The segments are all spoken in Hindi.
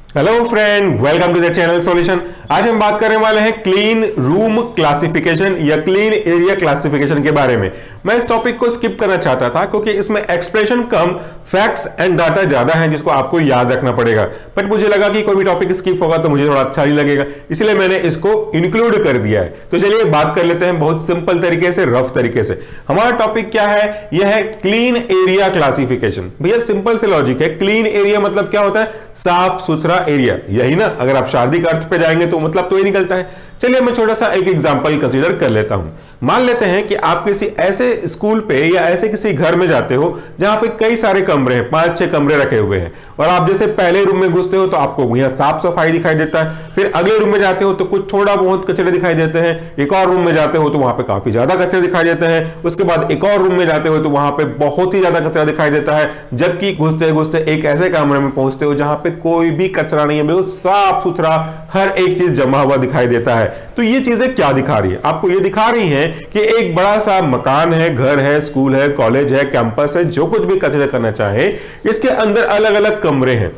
Hello friend, welcome to the channel solution. आज हम बात करने वाले हैं क्लीन रूम क्लासिफिकेशन या क्लीन एरिया क्लासिफिकेशन के बारे में। मैं इस टॉपिक को स्किप करना चाहता था क्योंकि इसमें expression come, facts and data ज्यादा हैं जिसको आपको याद रखना पड़ेगा। बट मुझे लगा कि कोई भी टॉपिक स्किप होगा तो मुझे थोड़ा अच्छा नहीं लगेगा, इसलिए मैंने इसको इंक्लूड कर दिया है। तो चलिए बात कर लेते हैं बहुत सिंपल तरीके से, रफ तरीके से। हमारा टॉपिक क्या है? यह है क्लीन एरिया क्लासिफिकेशन। भैया सिंपल से लॉजिक है। क्लीन एरिया मतलब क्या होता है? साफ सुथरा एरिया, यही ना। अगर आप शाब्दिक अर्थ पे जाएंगे तो मतलब तो ये निकलता है। चलिए मैं छोटा सा एक एग्जांपल कंसीडर कर लेता हूं। मान लेते हैं कि आप किसी ऐसे स्कूल पे या ऐसे किसी घर में जाते हो जहां पे कई सारे कमरे हैं, 5-6 कमरे रखे हुए हैं, और आप जैसे पहले रूम में घुसते हो तो आपको यहां साफ सफाई दिखाई देता है। फिर अगले रूम में जाते हो तो कुछ थोड़ा बहुत कचरे दिखाई देते हैं। एक और रूम में जाते हो तो वहां पे काफी ज्यादा कचरे दिखाई देते हैं। उसके बाद एक और रूम में जाते हो तो वहां पे बहुत ही ज्यादा कचरा दिखाई देता है। जबकि घुसते घुसते एक ऐसे कमरे में पहुंचते हो जहां पे कोई भी कचरा नहीं है, बिल्कुल साफ सुथरा हर एक चीज जमा हुआ दिखाई देता है। तो ये चीजें क्या दिखा रही है? आपको ये दिखा रही है कि एक बड़ा सा मकान है, घर है, स्कूल है, कॉलेज है, कैंपस है, जो कुछ भी कंसीडर करना चाहे, इसके अंदर अलग अलग कमरे हैं।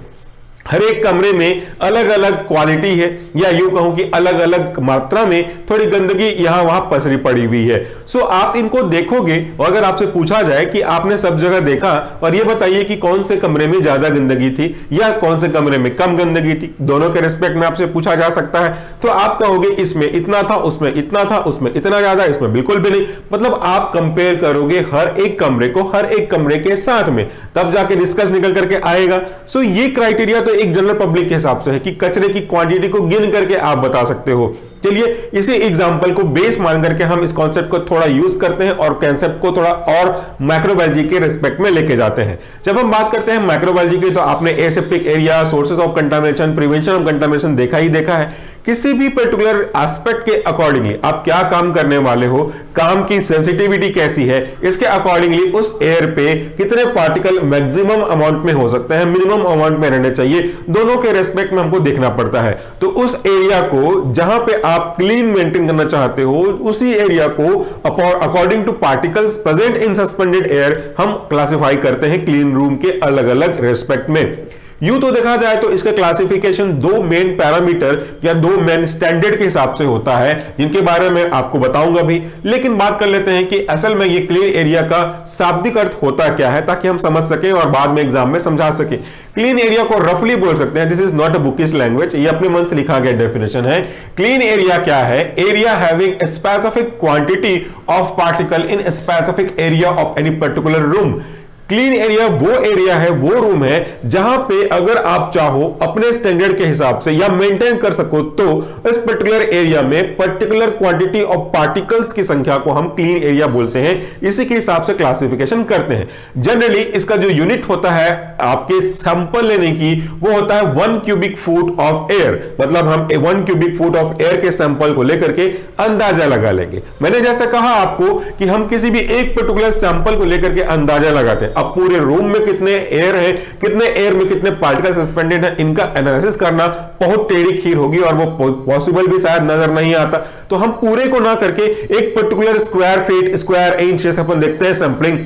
हर एक कमरे में अलग अलग क्वालिटी है, या यूं कहूं कि अलग अलग मात्रा में थोड़ी गंदगी यहां वहां पसरी पड़ी हुई है। सो आप इनको देखोगे और अगर आपसे पूछा जाए कि आपने सब जगह देखा और ये बताइए कि कौन से कमरे में ज्यादा गंदगी थी या कौन से कमरे में कम गंदगी थी, दोनों के रिस्पेक्ट में आपसे पूछा जा सकता है। तो आप कहोगे इसमें इतना था, उसमें इतना था, उसमें इतना ज्यादा, इसमें बिल्कुल भी नहीं। मतलब आप कंपेयर करोगे हर एक कमरे को हर एक कमरे के साथ में, तब जाके डिस्कस निकल करके आएगा। सो ये क्राइटेरिया एक जनरल पब्लिक के हिसाब से है कि कचरे की क्वांटिटी को गिन करके आप बता सकते हो। चलिए इसी एग्जांपल को बेस मान करके हम इस कॉन्सेप्ट को थोड़ा यूज करते हैं और कॉन्सेप्ट को थोड़ा और माइक्रोबायोलॉजी के रिस्पेक्ट में लेके जाते हैं। जब हम बात करते हैं माइक्रोबायोलॉजी की तो आपने aseptic area, sources of contamination, prevention of contamination देखा ही देखा है। किसी भी पर्टिकुलर एस्पेक्ट के अकॉर्डिंगली आप क्या काम करने वाले हो, काम की सेंसिटिविटी कैसी है, इसके अकॉर्डिंगली उस एयर पे कितने पार्टिकल मैक्सिमम अमाउंट में हो सकते हैं, मिनिमम अमाउंट में रहने चाहिए, दोनों के रेस्पेक्ट में हमको देखना पड़ता है। तो उस एरिया को जहां पे आप क्लीन मेंटेन करना चाहते हो, उसी एरिया को according two particles present in suspended air हम क्लासिफाई करते हैं क्लीन रूम के अलग अलग रेस्पेक्ट में। यूं तो देखा जाए तो इसका क्लासिफिकेशन दो मेन पैरामीटर या दो मेन स्टैंडर्ड के हिसाब से होता है, जिनके बारे में आपको बताऊंगा भी। लेकिन बात कर लेते हैं कि असल में ये क्लीन एरिया का शाब्दिक अर्थ होता क्या है, ताकि हम समझ सकें और बाद में एग्जाम में समझा सकें। क्लीन एरिया को रफली बोल सकते हैं, this is not a bookish language, ये अपने मन से लिखा गया डेफिनेशन है। क्लीन एरिया क्या है? Area having specific quantity of particle in specific area of any particular room. Clean area वो एरिया है, वो रूम है जहां पे अगर आप चाहो अपने स्टैंडर्ड के हिसाब से या मेंटेन कर सको तो इस पर्टिकुलर एरिया में पर्टिकुलर क्वांटिटी ऑफ पार्टिकल्स की संख्या को हम क्लीन एरिया बोलते हैं। इसी के हिसाब से क्लासिफिकेशन करते हैं। जनरली इसका जो यूनिट होता है आपके सैंपल लेने की, वो होता है 1 क्यूबिक फुट ऑफ एयर। मतलब हम 1 क्यूबिक फुट ऑफ एयर के सैंपल को लेकर के अंदाजा लगा लेंगे। मैंने जैसा कहा आपको कि हम किसी भी एक पर्टिकुलर सैंपल को लेकर के अंदाजा लगाते हैं। अब पूरे रूम में कितने एयर है, कितने एयर में कितने पार्टिकल सस्पेंडेड है, इनका एनालिसिस करना बहुत टेढ़ी खीर होगी और वो पॉसिबल भी शायद नजर नहीं आता। तो हम पूरे को ना करके एक particular square feet, square inch अपन देखते हैं, सैंपलिंग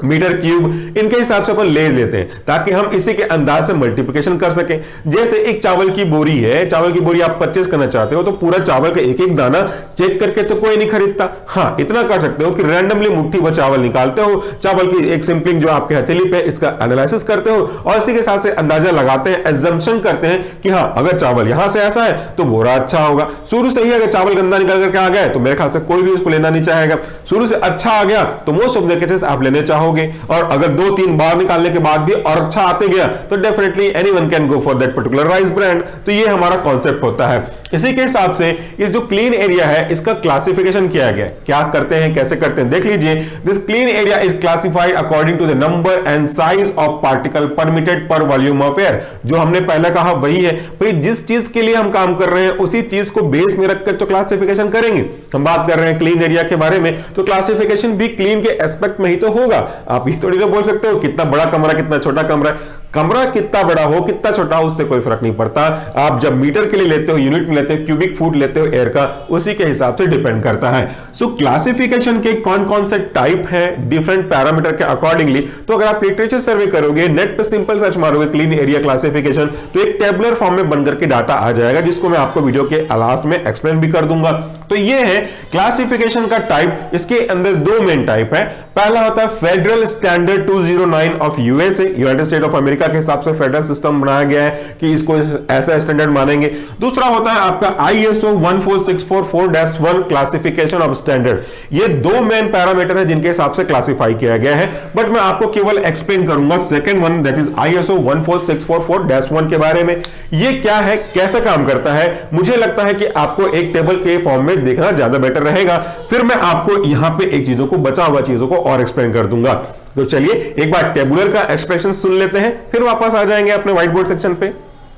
मीटर क्यूब, इनके हिसाब से अपन ले लेते हैं ताकि हम इसी के अंदाज से मल्टीप्लिकेशन कर सकें। जैसे एक चावल की बोरी है, चावल की बोरी आप परचेज करना चाहते हो तो पूरा चावल का एक एक दाना चेक करके तो कोई नहीं खरीदता। हाँ, इतना कर सकते हो कि रैंडमली मुट्ठी भर चावल निकालते हो, चावल की एक सैंपलिंग जो आपके हथेली पे, इसका एनालिसिस करते हो और इसी के साथ से अंदाजा लगाते हैं, एजम्पशन करते हैं कि हाँ अगर चावल यहां से ऐसा है तो बोरा अच्छा होगा। शुरू से ही अगर चावल गंदा निकल करके आ गया तो मेरे ख्याल से कोई भी उसको लेना नहीं चाहेगा। शुरू से अच्छा आ गया तो मोस्ट ऑफ द केसेस आप लेने चाहोगे, और अगर 2-3 बार निकालने के बाद भी और अच्छा आते गया तो definitely anyone can go for that particular rice brand. तो ये हमारा कॉन्सेप्ट होता है। इसी के हिसाब से इस जो क्लीन एरिया है इसका क्लासिफिकेशन किया गया। क्या करते हैं, कैसे करते हैं, देख लीजिए। This clean area is classified according to the number and size of particle permitted per volume of air. जो हमने पहले कहा वही है भाई, जिस चीज के लिए हम काम कर रहे हैं उसी चीज को बेस में रखकर तो क्लासिफिकेशन करेंगे। हम बात कर रहे हैं क्लीन एरिया के बारे में, तो क्लासिफिकेशन भी क्लीन के एस्पेक्ट में ही तो होगा। आप ये थोड़ी ना बोल सकते हो कितना बड़ा कमरा, कितना छोटा कमरा। कमरा कितना बड़ा हो कितना छोटा हो उससे कोई फर्क नहीं पड़ता, आप जब मीटर के लिए लेते हो, यूनिट में लेते हो, क्यूबिक फुट लेते हो एयर का, उसी के हिसाब से डिपेंड करता है। सो क्लासिफिकेशन के कौन कौन से टाइप हैं डिफरेंट पैरामीटर के अकॉर्डिंगली, तो अगर आप लिटरेचर सर्वे करोगे, नेट पे सिंपल सर्च मारोगे क्लीन एरिया क्लासिफिकेशन, तो एक टेबुलर फॉर्म में बनकर के डाटा आ जाएगा, जिसको मैं आपको वीडियो के लास्ट में एक्सप्लेन भी कर दूंगा। तो ये है क्लासिफिकेशन का टाइप। इसके अंदर दो मेन टाइप है। पहला होता है federal standard 209 of USA, United state of America के हिसाब से फेडरल सिस्टम बनाया गया है कि इसको ऐसा स्टैंडर्ड मानेंगे। दूसरा होता है आपका ISO 14644-1 क्लासिफिकेशन ऑफ स्टैंडर्ड। ये दो मेन पैरामीटर है जिनके हिसाब से क्लासिफाई किया गया है, बट मैं आपको केवल एक्सप्लेन करूंगा second one, that is ISO 14644-1 के बारे में। ये क्या है, कैसा काम करता है, मुझे लगता है कि आपको एक टेबल के फॉर्म में देखना ज्यादा बेटर रहेगा, फिर मैं आपको यहां पे एक चीजों को, बचा हुआ चीजों को और एक्सप्लेन कर दूंगा। तो चलिए एक बार टेबुलर का एक्सप्रेशन सुन लेते हैं, फिर वापस आ जाएंगे अपने व्हाइट बोर्ड सेक्शन पे।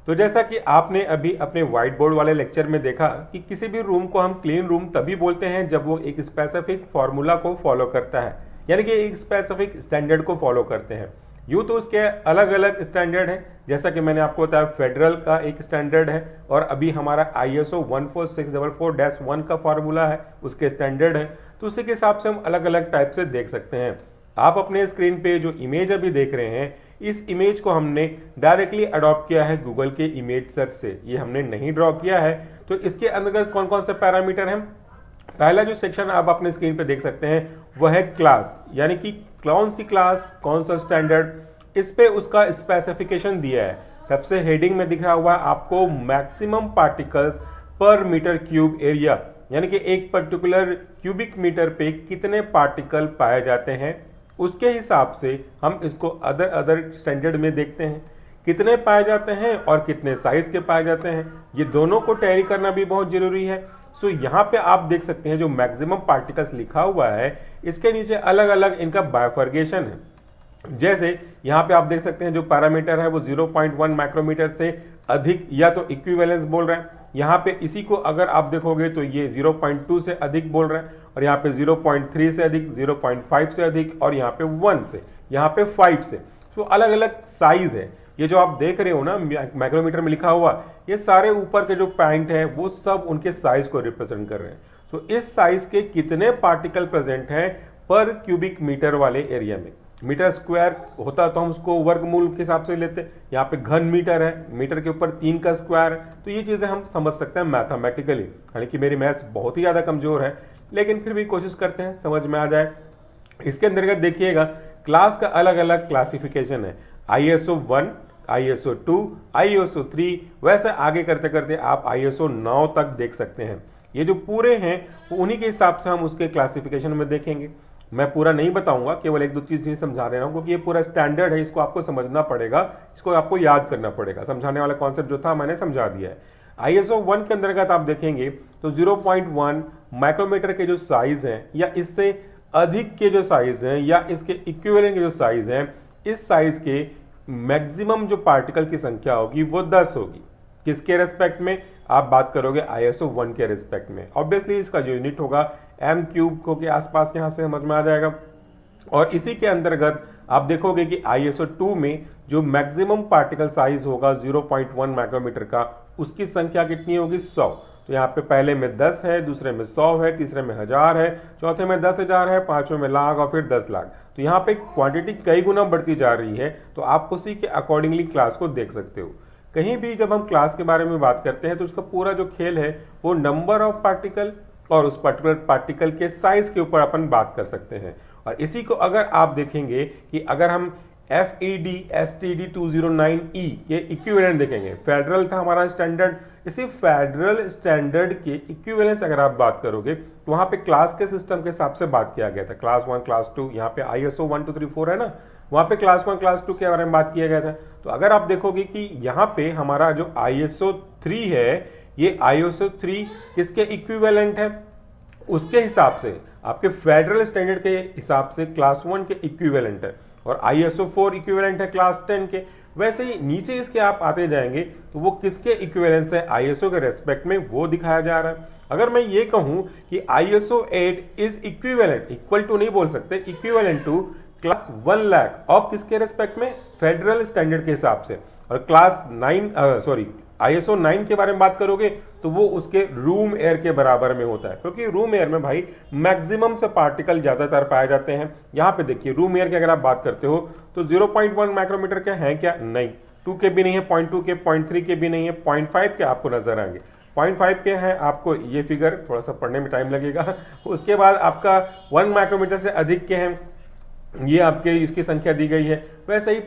तो जैसा कि आपने अभी अपने व्हाइट बोर्ड वाले लेक्चर में देखा कि किसी भी रूम को हम क्लीन रूम तभी बोलते हैं जब वो एक स्पेसिफिक फॉर्मूला को फॉलो करता है, यानी कि एक स्पेसिफिक स्टैंडर्ड को फॉलो करते हैं। यूं तो उसके अलग अलग स्टैंडर्ड हैं, जैसा कि मैंने आपको बताया फेडरल का एक स्टैंडर्ड है और अभी हमारा ISO 14644-1 का फार्मूला है, उसके स्टैंडर्ड है। तो उसी के हिसाब से हम अलग अलग टाइप से देख सकते हैं। आप अपने स्क्रीन पे जो इमेज अभी देख रहे हैं, इस इमेज को हमने डायरेक्टली अडॉप्ट किया है गूगल के इमेज सर्च से, ये हमने नहीं ड्रॉ किया है। तो इसके अंतर्गत कौन कौन से पैरामीटर हैं, पहला जो सेक्शन आप अपने स्क्रीन पे देख सकते हैं वह है क्लास, यानी कि कौन सी क्लास, कौन सा स्टैंडर्ड, इस पे उसका स्पेसिफिकेशन दिया है। सबसे हेडिंग में दिख रहा हुआ आपको मैक्सिमम पार्टिकल्स पर मीटर क्यूब एरिया, यानी कि एक पर्टिकुलर क्यूबिक मीटर पे कितने पार्टिकल पाए जाते हैं, उसके हिसाब से हम इसको अदर स्टैंडर्ड में देखते हैं कितने पाए जाते हैं और कितने साइज के पाए जाते हैं। ये दोनों को टैली करना भी बहुत जरूरी है। सो यहाँ पे आप देख सकते हैं जो मैक्सिमम पार्टिकल्स लिखा हुआ है, इसके नीचे अलग अलग इनका बाइफर्गेशन है। जैसे यहाँ पे आप देख सकते हैं जो पैरामीटर है वो 0.1 माइक्रोमीटर से अधिक या तो इक्विवेलेंस बोल रहे हैं। यहाँ पे इसी को अगर आप देखोगे तो ये 0.2 से अधिक बोल रहे हैं, और यहाँ पे 0.3 से अधिक, 0.5 से अधिक, और यहाँ पे 1 से, यहाँ पे 5 से। तो अलग अलग साइज है। ये जो आप देख रहे हो ना माइक्रोमीटर में लिखा हुआ, ये सारे ऊपर के जो पॉइंट है वो सब उनके साइज को रिप्रेजेंट कर रहे हैं। तो इस साइज के कितने पार्टिकल प्रेजेंट हैं पर क्यूबिक मीटर वाले एरिया में। मीटर स्क्वायर होता तो हम उसको वर्गमूल के हिसाब से लेते, यहाँ पे घन मीटर है, मीटर के ऊपर 3 का स्क्वायर है। तो ये चीजें हम समझ सकते हैं मैथमेटिकली। हालांकि मेरी मैथ्स बहुत ही ज्यादा कमजोर है, लेकिन फिर भी कोशिश करते हैं समझ में आ जाए। इसके अंतर्गत देखिएगा क्लास का अलग अलग क्लासिफिकेशन है, ISO 1, ISO 2, ISO 3, वैसे आगे करते करते आप ISO 9 तक देख सकते हैं। ये जो पूरे हैं वो उन्हीं के हिसाब से हम उसके क्लासिफिकेशन में देखेंगे। मैं पूरा नहीं बताऊंगा, केवल एक दो चीज समझा रहा हूं क्योंकि ये पूरा स्टैंडर्ड है, इसको आपको समझना पड़ेगा, इसको आपको याद करना पड़ेगा। समझाने वाला कॉन्सेप्ट जो था मैंने समझा दिया है। ISO 1 के अंतर्गत आप देखेंगे तो 0.1 माइक्रोमीटर के जो साइज हैं या इससे अधिक के जो साइज हैं या इसके इक्विवेलेंट के जो साइज हैं, इस साइज के मैक्सिमम जो पार्टिकल की संख्या होगी वो 10 होगी। किसके रेस्पेक्ट में आप बात करोगे, ISO 1 के रेस्पेक्ट में। ऑब्वियसली इसका जो यूनिट होगा m क्यूब को के आसपास यहां से समझ में आ जाएगा। और इसी के अंतर्गत आप देखोगे कि ISO 2 में जो मैक्सिमम पार्टिकल साइज होगा 0.1 माइक्रोमीटर का, उसकी संख्या कितनी होगी, 100। तो यहाँ पे पहले में 10 है, दूसरे में 100 है, तीसरे में 1000 है, चौथे में 10,000 है, पांचवें में लाख और फिर 10 लाख। तो यहाँ पे क्वांटिटी कई गुना बढ़ती जा रही है। तो आप उसी के अकॉर्डिंगली क्लास को देख सकते हो। कहीं भी जब हम क्लास के बारे में बात करते हैं तो उसका पूरा जो खेल है वो नंबर ऑफ पार्टिकल और उस पर्टिकुलर पार्टिकल के साइज के ऊपर अपन बात कर सकते हैं। और इसी को अगर आप देखेंगे कि अगर हम FED STD 209E के इक्विवेलेंट देखेंगे, फेडरल था हमारा स्टैंडर्ड, इसी फेडरल स्टैंडर्ड के इक्विवेलेंस अगर आप बात करोगे तो वहां पे क्लास के सिस्टम के हिसाब से बात किया गया था। क्लास 1, क्लास 2, यहाँ पे ISO 1 2 3 4 है ना, वहां पे क्लास 1, क्लास 2 के बारे में बात किया गया था। तो अगर आप देखोगे कि यहाँ पे हमारा जो ISO 3 है, ये ISO 3 किसके इक्विवेलेंट है, उसके हिसाब से आपके फेडरल स्टैंडर्ड के हिसाब से क्लास 1 के इक्विवेलेंट है, और ISO 4 इक्विवेलेंट है क्लास 10 के। वैसे ही नीचे इसके आप आते जाएंगे तो वो किसके इक्विवेलेंस है, ISO के रेस्पेक्ट में वो दिखाया जा रहा है। अगर मैं ये कहूं कि ISO 8 is equivalent, equal to नहीं बोल सकते, equivalent to class 1 lakh of किसके रेस्पेक्ट में, फेडरल स्टैंडर्ड के हिसाब से। और क्लास 9 ISO 9 के बारे में बात करोगे तो वो उसके रूम एयर के बराबर में होता है, क्योंकि रूम एयर में भाई मैक्सिमम से पार्टिकल ज्यादातर पाए जाते हैं। यहाँ पे देखिए रूम एयर की अगर आप बात करते हो तो 0.1 माइक्रोमीटर के हैं क्या, नहीं, 2 के भी नहीं है, 0.2 के, 0.3 के भी नहीं है, 0.5 के आपको नजर आएंगे, 0.5 के हैं। आपको ये फिगर थोड़ा सा पढ़ने में टाइम लगेगा। उसके बाद आपका 1 माइक्रोमीटर से अधिक के हैं, ये आपके इसकी संख्या दी गई है। वैसे ही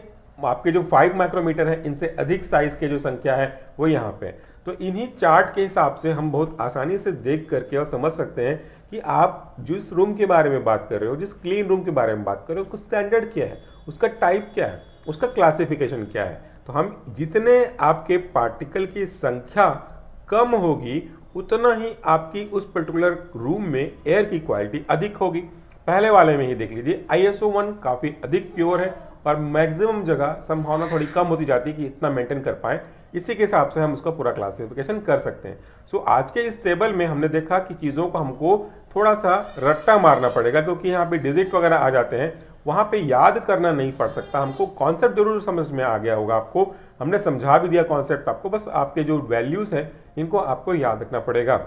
आपके जो 5 माइक्रोमीटर है, इनसे अधिक साइज के जो संख्या है वो यहाँ पे। तो इन्हीं चार्ट के हिसाब से हम बहुत आसानी से देख करके और समझ सकते हैं कि आप जिस रूम के बारे में बात कर रहे हो, जिस क्लीन रूम के बारे में बात कर रहे हो, उसका स्टैंडर्ड क्या है, उसका टाइप क्या है, उसका क्लासिफिकेशन क्या है। तो हम जितने आपके पार्टिकल की संख्या कम होगी उतना ही आपकी उस पर्टिकुलर रूम में एयर की क्वालिटी अधिक होगी। पहले वाले में ही देख लीजिए, ISO 1 काफी अधिक प्योर है और मैक्सिमम जगह संभावना थोड़ी कम होती जाती है कि इतना मेंटेन कर पाए। इसी के हिसाब से हम उसका पूरा क्लासिफिकेशन कर सकते हैं। सो आज के इस टेबल में हमने देखा कि चीज़ों को हमको थोड़ा सा रट्टा मारना पड़ेगा, क्योंकि यहाँ पे डिजिट वगैरह आ जाते हैं, वहाँ पे याद करना नहीं पड़ सकता। हमको कॉन्सेप्ट जरूर समझ में आ गया होगा आपको, हमने समझा भी दिया कॉन्सेप्ट आपको, बस आपके जो वैल्यूज हैं इनको आपको याद रखना पड़ेगा,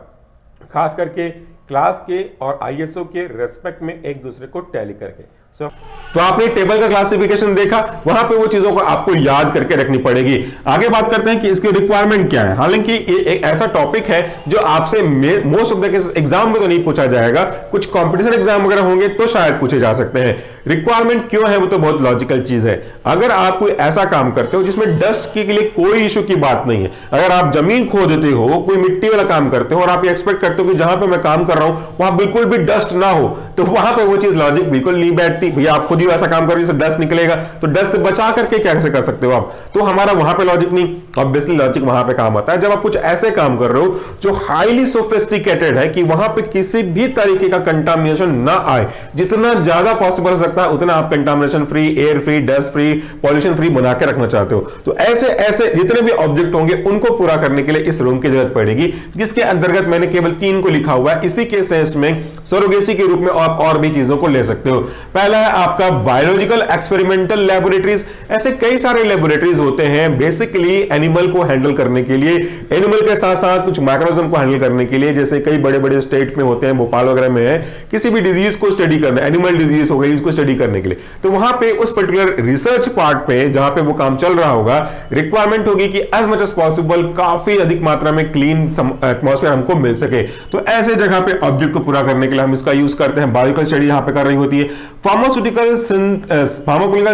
खास करके क्लास के और ISO के रेस्पेक्ट में एक दूसरे को टैली करके। तो आपने टेबल का क्लासिफिकेशन देखा, वहां पे वो चीजों को आपको याद करके रखनी पड़ेगी। आगे बात करते हैं कि इसकी रिक्वायरमेंट क्या है। हालांकि ये एक ऐसा टॉपिक है जो आपसे most of the case exam में तो नहीं पूछा जाएगा, कुछ कंपटीशन एग्जाम वगैरह होंगे तो शायद पूछे जा सकते हैं। रिक्वायरमेंट क्यों है वो तो बहुत लॉजिकल चीज है। अगर आप कोई ऐसा काम करते हो जिसमें डस्ट के लिए कोई इशू की बात नहीं है, अगर आप जमीन खोदते हो, कोई मिट्टी वाला काम करते हो और आप ये एक्सपेक्ट करते हो कि जहां पे मैं काम कर रहा हूं वहां बिल्कुल भी डस्ट ना हो, तो वहां पे वो चीज लॉजिक बिल्कुल नहीं बैठती। भैया आप खुद ही ऐसा काम करोगे डस्ट निकलेगा, तो डस्ट से बचा करके कैसे कर सकते हो आप, तो हमारा वहां पे लॉजिक नहीं, ऑब्वियसली लॉजिक वहां पे काम आता है जब आप कुछ ऐसे काम कर रहे हो जो हाईली सोफिस्टिकेटेड है कि वहां पे किसी भी तरीके का कंटामिनेशन ना आए। जितना ज्यादा पॉसिबल हो सकता है उतना आप contamination free, air free, dust free, pollution free बना के रखना चाहते हो। तो ऐसे ऐसे जितने भी ऑब्जेक्ट होंगे उनको पूरा करने के लिए इस रूम की जरूरत पड़ेगी, जिसके अंतर्गत मैंने केवल 3 को लिखा हुआ है। इसी के सेंस में सरोगेसी के रूप में आप और भी चीजों को ले सकते हो। पहला है आपका बायोलॉजिकल एक्सपेरिमेंटल लैबोरेटरीज। ऐसे कई सारे लैबोरेटरीज होते हैं बेसिकली एनिमल को हैंडल करने के लिए, एनिमल के साथ साथ कुछ माइक्रोऑर्गेनिज्म को हैंडल करने के लिए, जैसे कई बड़े बड़े स्टेट में होते हैं, भोपाल वगैरह में है, किसी भी डिजीज को स्टडी करना, एनिमल डिजीज हो गई, इसको स्टडी करने के लिए। तो वहां पे उस पर्टिकुलर रिसर्च पार्ट पे जहां पे वो काम चल रहा होगा, रिक्वायरमेंट होगी कि एज मच एज पॉसिबल काफी अधिक मात्रा में क्लीन एटमॉस्फेयर हमको मिल सके। तो ऐसे जगह पे ऑब्जेक्ट को पूरा करने के लिए हम इसका यूज करते हैं। बायोलॉजिकल स्टडी यहां पे कर रही होती है। फार्मास्यूटिकल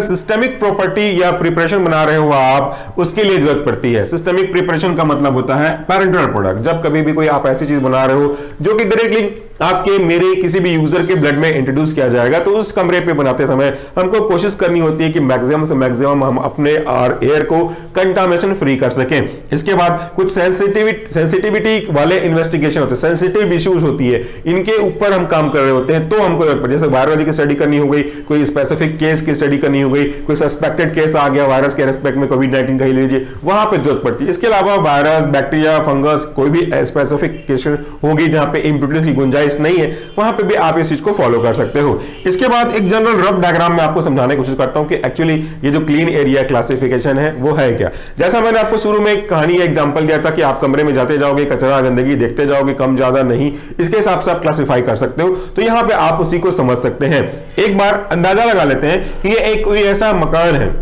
सिस्टेमिक प्रॉपर्टी या प्रिपरेशन बना रहे हो आप, उसके लिए जरूरत पड़ती है। सिस्टेमिक प्रिपरेशन का मतलब होता है पैरेंटल प्रोडक्ट। जब कभी भी कोई आप ऐसी चीज बना रहे हो जो कि डायरेक्टली आपके मेरे किसी भी यूजर के ब्लड में इंट्रोड्यूस किया जाएगा, तो उस कमरे पे बनाते समय हमको कोशिश करनी होती है कि मैक्सिमम से मैक्सिमम हम अपने और एयर को कंटामिनेशन फ्री कर सकें। इसके बाद कुछ सेंसिटिविटी वाले इन्वेस्टिगेशन होते हैं, सेंसिटिव इश्यूज होती है, इनके ऊपर हम काम कर रहे होते हैं। तो हमको जैसे वायरोलॉजी की स्टडी करनी हो गई, कोई स्पेसिफिक केस की स्टडी करनी हो गई, कोई सस्पेक्टेड केस आ गया वायरस के रेस्पेक्ट में, कोविड-19 का ही लीजिए, वहां पे जरूरत पड़ती है। इसके अलावा वायरस, बैक्टीरिया, फंगस, कोई भी स्पेसिफिकेशन होगी जहां पे इम्प्यूरिटीज की गुंजाइश नहीं है, वहां पे भी आप इस चीज को फॉलो कर सकते हो। इसके बाद एक जनरल रफ डायग्राम में आपको समझाने की कोशिश करता हूं कि एक्चुअली ये जो क्लीन एरिया क्लासिफिकेशन है वो है क्या। जैसा मैंने आपको शुरू में एक कहानी एग्जांपल दिया था कि आप कमरे में जाते जाओगे, कचरा गंदगी देखते जाओगे, कम ज्यादा नहीं, इसके हिसाब से आप क्लासिफाई कर सकते हो। तो यहां पे आप उसी को समझ सकते हैं। एक बार अंदाजा लगा लेते हैं कि ये एक कोई ऐसा मकान है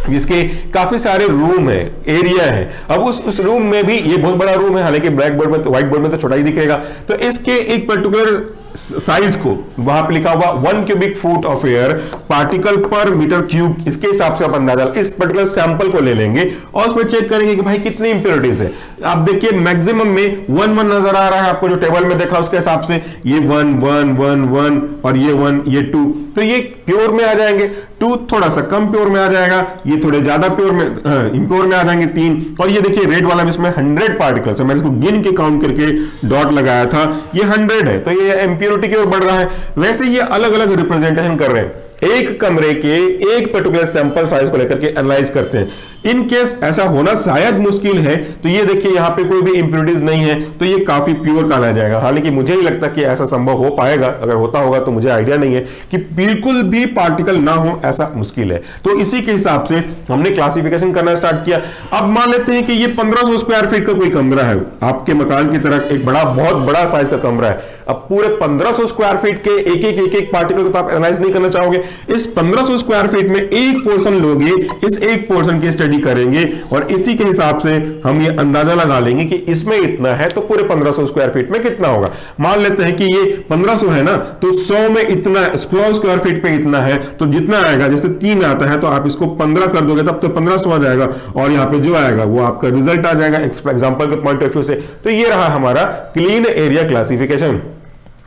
जिसके काफी सारे रूम है, एरिया है। अब उस रूम में भी ये बहुत बड़ा रूम है, हालांकि ब्लैक बोर्ड में तो व्हाइट बोर्ड में तो छोटा ही दिखेगा। तो इसके एक पर्टिकुलर साइज को वहां पे लिखा हुआ 1 cubic foot of air particle पर मीटर क्यूब, इसके हिसाब से आप अंदाजा इस पर्टिकुलर सैंपल को ले लेंगे और उसमें चेक करेंगे कि भाई कितनी इंप्योरिटीज है। आप देखिए मैक्सिमम में 1 नजर आ रहा है आपको, जो टेबल में देखा उसके हिसाब से ये 1 1 1 1 और ये 1 ये 2, तो ये प्योर में आ जाएंगे। 2 थोड़ा सा कम प्योर में आ जाएगा, ये थोड़े ज्यादा प्योर में इंप्योर में आ जाएंगे 3। और ये देखिए रेड वाला इसमें 100 पार्टिकल्स है, मैंने इसको गिन के काउंट करके डॉट लगाया था, ये 100 है, तो ये इम्प्योरिटी की ओर बढ़ रहा है। वैसे ये अलग अलग रिप्रेजेंटेशन कर रहे हैं। एक कमरे के एक पर्टिकुलर सैंपल साइज को लेकर के एनालाइज करते हैं। इन केस ऐसा होना शायद मुश्किल है, तो ये देखिए यहां पे कोई भी इंप्योरिटीज नहीं है, तो ये काफी प्योर कहा जाएगा। हालांकि मुझे नहीं लगता कि ऐसा संभव हो पाएगा, अगर होता होगा तो मुझे आइडिया नहीं है कि बिल्कुल भी पार्टिकल ना हो, ऐसा मुश्किल है। तो इसी के हिसाब से हमने क्लासिफिकेशन करना स्टार्ट किया। अब मान लेते हैं कि ये 1500 स्क्वायर फीट का कोई कमरा है, आपके मकान की तरह एक बहुत बड़ा साइज का कमरा है। अब पूरे 1500 स्क्वायर फीट के एक एक पार्टिकल को तो आप एनालाइज नहीं करना चाहोगे। इस 1500 स्क्वायर फीट में एक पोर्शन लोगे, इस एक पोर्शन की स्टडी करेंगे और इसी के हिसाब से हम ये अंदाजा लगा लेंगे कि इसमें इतना है तो पूरे 1500 स्क्वायर फीट में कितना होगा। मान लेते हैं कि ये 1500 है ना, तो 100 में इतना, 100 स्क्वायर फीट पे इतना है, तो जितना आएगा, जैसे 3 आता है तो आप इसको 15 कर दोगे तब तो 1500 आ जाएगा, और यहां पे जो आएगा वो आपका रिजल्ट आ जाएगा एग्जांपल के पॉइंट ऑफ व्यू से। तो ये रहा हमारा क्लीन एरिया क्लासिफिकेशन।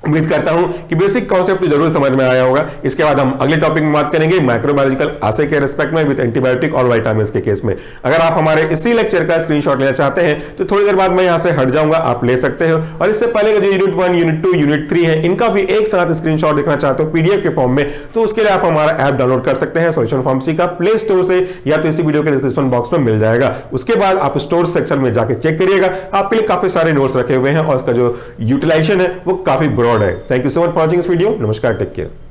उम्मीद करता हूं कि बेसिक कॉन्सेप्ट जरूर समझ में आया होगा। इसके बाद हम अगले टॉपिक में बात करेंगे माइक्रोबायोलॉजिकल आसे के रिस्पेक्ट में विद एंटीबायोटिक और विटामिन के केस में। अगर आप हमारे इसी लेक्चर का स्क्रीनशॉट लेना चाहते हैं तो थोड़ी देर बाद मैं यहां से हट जाऊंगा, आप ले सकते हो। और इससे पहले जो यूनिट 1, यूनिट 2, यूनिट 3 है, इनका भी एक साथ स्क्रीनशॉट देखना चाहते हो पीडीएफ के फॉर्म में, तो उसके लिए आप हमारा ऐप डाउनलोड कर सकते हैं सॉल्यूशन फार्मेसी का प्ले स्टोर से, या तो इसी वीडियो के डिस्क्रिप्शन बॉक्स में मिल जाएगा। उसके बाद आप स्टोर सेक्शन में जाकर चेक करिएगा, आपके लिए काफी सारे नोट्स रखे हुए हैं और उसका जो यूटिलाइजेशन है वो काफी ब्रॉड है। Thank you so much for watching this video. नमस्कार, टेक केयर।